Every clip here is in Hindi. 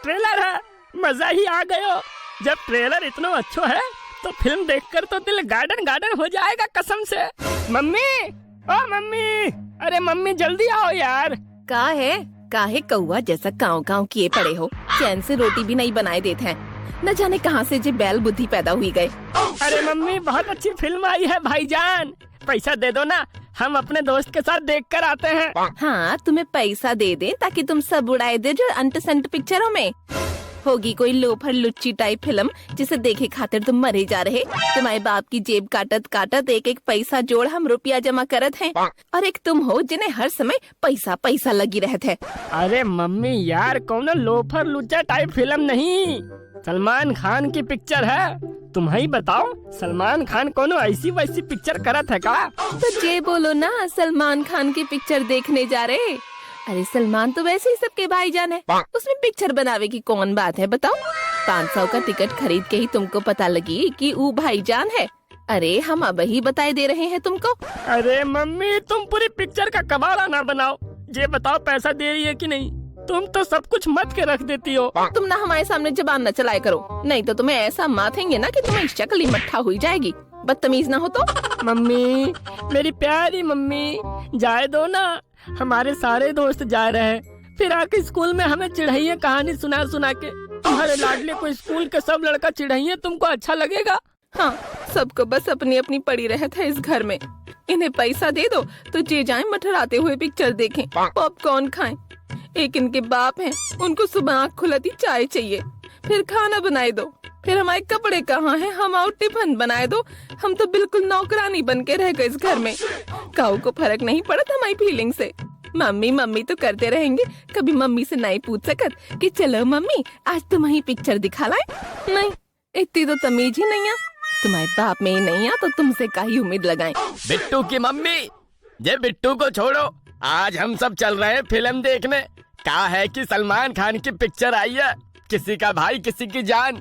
ट्रेलर है, मजा ही आ गयो। जब ट्रेलर इतना अच्छा है तो फिल्म देखकर तो दिल गार्डन गार्डन हो जाएगा कसम से। मम्मी, ओ मम्मी, अरे मम्मी जल्दी आओ यार। का है काहे कौआ जैसा काव काव किए पड़े हो, चैन से रोटी भी नहीं बनाए देते हैं। न जाने कहाँ से जे बैल बुद्धि पैदा हुई गए। अरे मम्मी बहुत अच्छी फिल्म आई है भाईजान, पैसा दे दो ना, हम अपने दोस्त के साथ देख कर आते हैं। हाँ तुम्हें पैसा दे दे ताकि तुम सब उड़ाए दे जो अंट संट पिक्चरों में। होगी कोई लोफर लुच्ची टाइप फिल्म जिसे देखे खातिर तुम मरे जा रहे। तुम्हारे बाप की जेब काटत काटत एक एक पैसा जोड़ हम रुपया जमा करत हैं, और एक तुम हो जिन्हें हर समय पैसा पैसा लगी रहते है। अरे मम्मी यार, कौन लोफर लुच्चा टाइप फिल्म नहीं, सलमान खान की पिक्चर है। तुम ही बताओ, सलमान खान कोनो ऐसी वैसी पिक्चर करत है का? तो जे बोलो ना सलमान खान की पिक्चर देखने जा रहे। अरे सलमान तो वैसे ही सबके भाईजान है, उसमें पिक्चर बनावे की कौन बात है बताओ। 500 का टिकट खरीद के ही तुमको पता लगी कि वो भाईजान है। अरे हम अब ही बताए दे रहे हैं तुमको। अरे मम्मी तुम पूरी पिक्चर का कबाड़ा ना बनाओ, ये बताओ पैसा दे रही है कि नहीं। तुम तो सब कुछ मत के रख देती हो। तुम ना हमारे सामने जबान न चलाए करो, नहीं तो तुम्हें ऐसा माथेंगे ना कि तुम्हें शक्ल ही मट्ठा हुई जाएगी। बदतमीज ना हो तो। मम्मी, मेरी प्यारी मम्मी, जाए दो ना, हमारे सारे दोस्त जा रहे हैं। फिर आके स्कूल में हमें चिढ़ाइए कहानी सुना सुना के। तुम्हारे लाडले को स्कूल के सब लड़का चिढ़ाइए, तुमको अच्छा लगेगा? हाँ, सबको बस अपनी अपनी पड़ी रहत है इस घर में। इन्हें पैसा दे दो तो जे जाएं मठराते हुए पिक्चर देखें, पॉपकॉर्न खाएं। एक इनके बाप हैं, उनको सुबह आँख खुलती चाय चाहिए, फिर खाना बनाए दो, फिर हमारे कपड़े कहाँ हैं, हम आओ टिफिन बनाए दो। हम तो बिल्कुल नौकरानी बन के रह गए इस घर में। काऊ को फर्क नहीं पड़ता हमारी फीलिंग से। मम्मी मम्मी तो करते रहेंगे, कभी मम्मी से नहीं पूछ सकत कि चलो मम्मी आज तुम ही पिक्चर दिखा लाए। नहीं, इतनी तो तमीज ही नहीं है। तुम्हारे बाप में ही नहीं है तो तुमसे काही उम्मीद लगाएं। बिट्टू की मम्मी, ये बिट्टू को छोड़ो, आज हम सब चल रहे हैं फिल्म देखने। क्या है कि सलमान खान की पिक्चर आई है, किसी का भाई किसी की जान।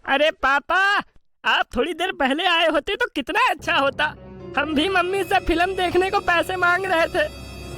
अरे पापा, आप थोड़ी देर पहले आए होते तो कितना अच्छा होता। हम भी मम्मी से फिल्म देखने को पैसे मांग रहे थे।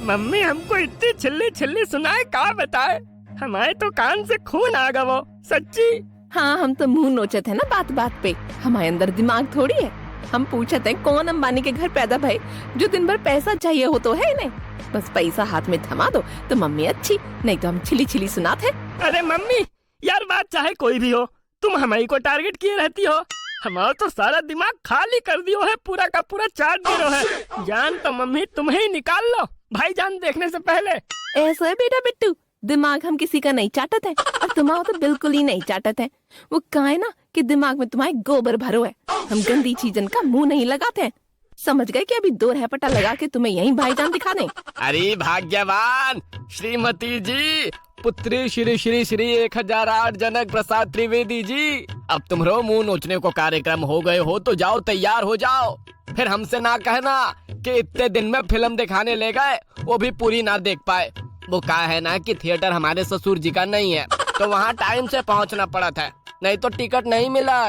मम्मी हमको इतनी छिल्ली छिल्ली सुनाए, क्या बताए, हमारे तो कान से खून आ गया वो, सच्ची। हाँ, हम तो मुंह नोचत है ना बात बात पे, हमारे अंदर दिमाग थोड़ी है। हम पूछते हैं कौन अंबानी के घर पैदा भय जो दिन भर पैसा चाहिए हो तो है इन्हें। बस पैसा हाथ में थमा दो तो मम्मी अच्छी, नहीं तो हम छिली छिली सुनाते हैं। अरे मम्मी यार, बात चाहे कोई भी हो, तुम हमारी को टारगेट किए रहती हो। हमारा तो सारा दिमाग खाली कर दियो है, पूरा का पूरा चाट दियो है। जान तो मम्मी तुम्हें ही निकाल लो भाईजान देखने से पहले। ऐसा है बेटा बिट्टू, दिमाग हम किसी का नहीं चाटत है, और तुम्हारा तो बिल्कुल ही नहीं चाटत है। वो कहा है ना कि दिमाग में तुम्हारे गोबर भरो है। हम गंदी चीजन का मुंह नहीं लगाते हैं। समझ गए कि अभी 2 रहपटा लगा के तुम्हें यही भाईजान दिखा दें। अरे भाग्यवान श्रीमती जी, पुत्री श्री श्री श्री 1008 जनक प्रसाद त्रिवेदी जी, अब तुम्हारो मुंह नोचने को कार्यक्रम हो गए हो तो जाओ तैयार हो जाओ। फिर हमसे ना कहना कि इतने दिन में फिल्म दिखाने ले गए, वो भी पूरी ना देख पाए। वो कहा है ना कि थिएटर हमारे ससुर जी का नहीं है, तो वहाँ टाइम से पहुँचना पड़ा था, नहीं तो टिकट नहीं मिला।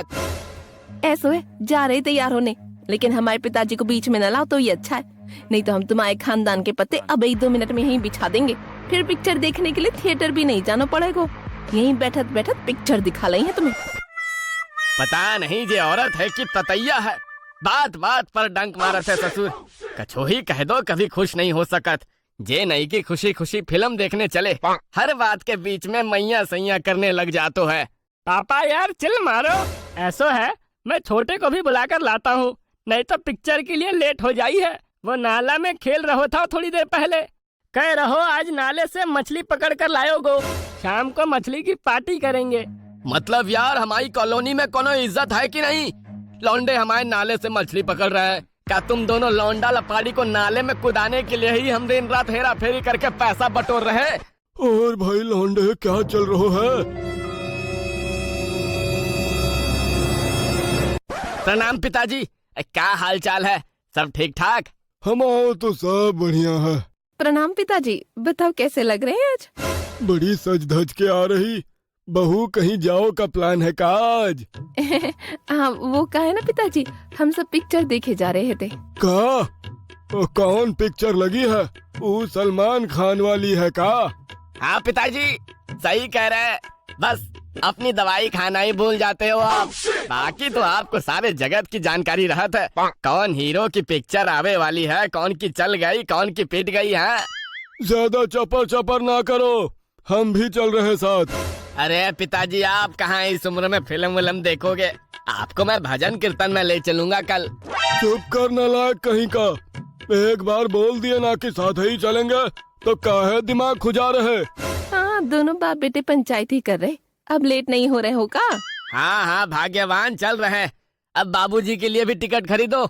ऐसा है, जा रहे तैयार होने, लेकिन हमारे पिताजी को बीच में न लाओ तो ये अच्छा है, नहीं तो हम तुम्हारे खानदान के पत्ते अब ही 2 मिनट में यहीं बिछा देंगे। फिर पिक्चर देखने के लिए थिएटर भी नहीं जाना पड़ेगा, यहीं बैठत बैठत पिक्चर दिखा लाई है तुम्हें। पता नहीं ये औरत है कि पतैया है, बात बात पर डंक मारत है ससुर। कछो ही कह दो कभी खुश नहीं हो सकत, जे नहीं की खुशी खुशी फिल्म देखने चले, हर बात के बीच में मैया सैया करने लग जातो है। पापा यार चिल मारो, ऐसो है मैं छोटे को भी बुलाकर लाता हूँ, नहीं तो पिक्चर के लिए लेट हो जाई है। वो नाला में खेल रहो था थोड़ी देर पहले, कह रहो आज नाले से मछली पकड़ कर लायो गो, शाम को मछली की पार्टी करेंगे। मतलब यार हमारी कॉलोनी में कोनो इज्जत है कि नहीं? लौंडे हमारे नाले से मछली पकड़ रहे हैं, क्या तुम दोनों लौंडा लपाड़ी को नाले में कुदाने के लिए ही हम दिन रात हेरा फेरी करके पैसा बटोर रहे? और भाई लौंडे क्या चल रहा है? प्रणाम पिताजी, क्या हाल चाल है, सब ठीक ठाक? हमारा तो सब बढ़िया है। प्रणाम पिताजी, बताओ कैसे लग रहे हैं आज? बड़ी सज धज के आ रही, बहू कहीं जाओ का प्लान है का आज? हाँ, वो कहा है ना पिताजी, हम सब पिक्चर देखे जा रहे थे। का कौन पिक्चर लगी है? वो सलमान खान वाली है का? हाँ पिताजी, सही कह रहे हैं। बस अपनी दवाई खाना ही भूल जाते हो आप। बाकी तो आपको सारे जगत की जानकारी रहत है। कौन हीरो की पिक्चर आवे वाली है, कौन की चल गई, कौन की पिट गई है। ज्यादा चपर चपर ना करो, हम भी चल रहे साथ। अरे पिताजी, आप कहाँ इस उम्र में फिल्म विल्म देखोगे? आपको मैं भजन कीर्तन में ले चलूंगा कल। चुप कर नालायक कहीं का। एक बार बोल दिए ना कि साथ ही चलेंगे, तो काहे दिमाग खुजा रहे? हाँ, दोनों बाप बेटे पंचायत ही कर रहे। अब लेट नहीं हो रहे हो का? हाँ हाँ, भाग्यवान चल रहे हैं। अब बाबूजी के लिए भी टिकट खरीदो।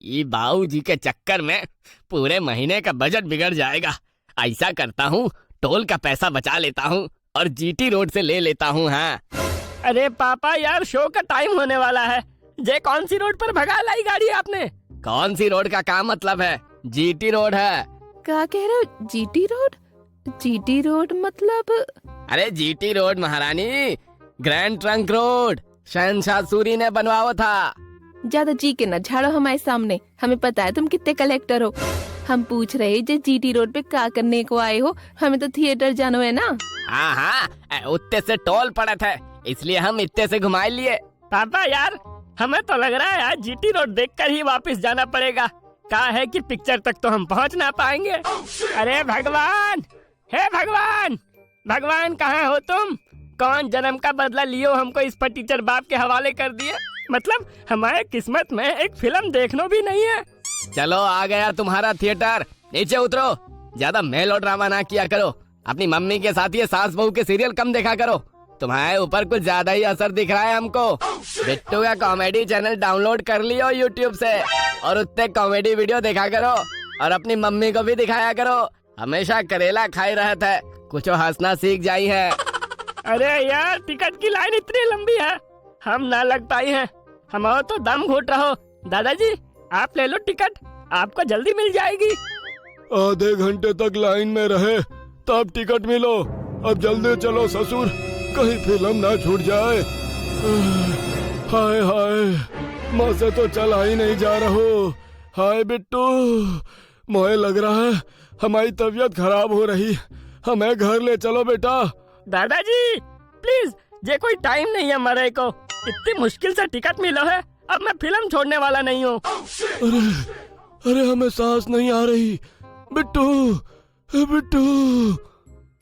ये बाबूजी के चक्कर में पूरे महीने का बजट बिगड़ जाएगा। ऐसा करता हूँ, टोल का पैसा बचा लेता हूँ और जीटी रोड से ले लेता हूँ। हाँ। अरे पापा यार, शो का टाइम होने वाला है। ये कौन सी रोड पर भगा लाई गाड़ी आपने? कौन सी रोड का क्या मतलब है? जीटी रोड है। क्या कह रहे हो? GT road? जीटी रोड मतलब? अरे जीटी रोड महारानी, ग्रैंड ट्रंक रोड शहनशाह सूरी ने बनवाया था। ज्यादा जी के न झाड़ो हमारे सामने। हमें पता है तुम कितने कलेक्टर हो। हम पूछ रहे जो जीटी रोड पे क्या करने को आए हो। हमें तो थिएटर जानो है ना। हाँ हाँ, उत्ते से टोल पड़ा था, इसलिए हम इत्ते से घुमा लिए। पापा यार, हमें तो लग रहा है यार जीटी रोड देखकर ही वापस जाना पड़ेगा। क्या है कि पिक्चर तक तो हम पहुंच ना पाएंगे। अरे भगवान, हे भगवान, भगवान कहाँ हो तुम? कौन जन्म का बदला लियो हमको इस पर टीचर बाप के हवाले कर दिए? मतलब हमारे किस्मत में एक फिल्म देखनो भी नहीं है। चलो आ गया तुम्हारा थिएटर, नीचे उतरो। ज्यादा मेलो ड्रामा ना किया करो। अपनी मम्मी के साथ ये सास बहू के सीरियल कम देखा करो। तुम्हारे ऊपर कुछ ज्यादा ही असर दिख रहा है हमको। बिट्टू का कॉमेडी चैनल डाउनलोड कर लियो यूट्यूब से और उत्ते कॉमेडी वीडियो देखा करो और अपनी मम्मी को भी दिखाया करो। हमेशा करेला खाई रहता है, कुछ हंसना सीख जाई है। अरे यार, टिकट की लाइन इतनी लंबी है, हम ना लग पाई हैं। हम तो दम घुट रहो। दादाजी आप ले लो टिकट, आपको जल्दी मिल जाएगी। आधे घंटे तक लाइन में रहे तब टिकट मिलो। अब जल्दी चलो ससुर, कहीं फिल्म ना छूट जाए। हाय हाय, माँ से तो चला ही नहीं जा रहो। हाय बिट्टू, मोहे लग रहा है हमारी तबीयत खराब हो रही। हमें घर ले चलो बेटा। दादाजी प्लीज, ये कोई टाइम नहीं है मरे को। इतनी मुश्किल से टिकट मिलो है, अब मैं फिल्म छोड़ने वाला नहीं हूँ। अरे अरे, हमें सांस नहीं आ रही। बिट्टू बिट्टू,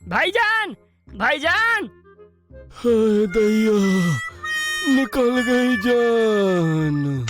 भाईजान, भाईजान। हाय दैया, निकल गई जान।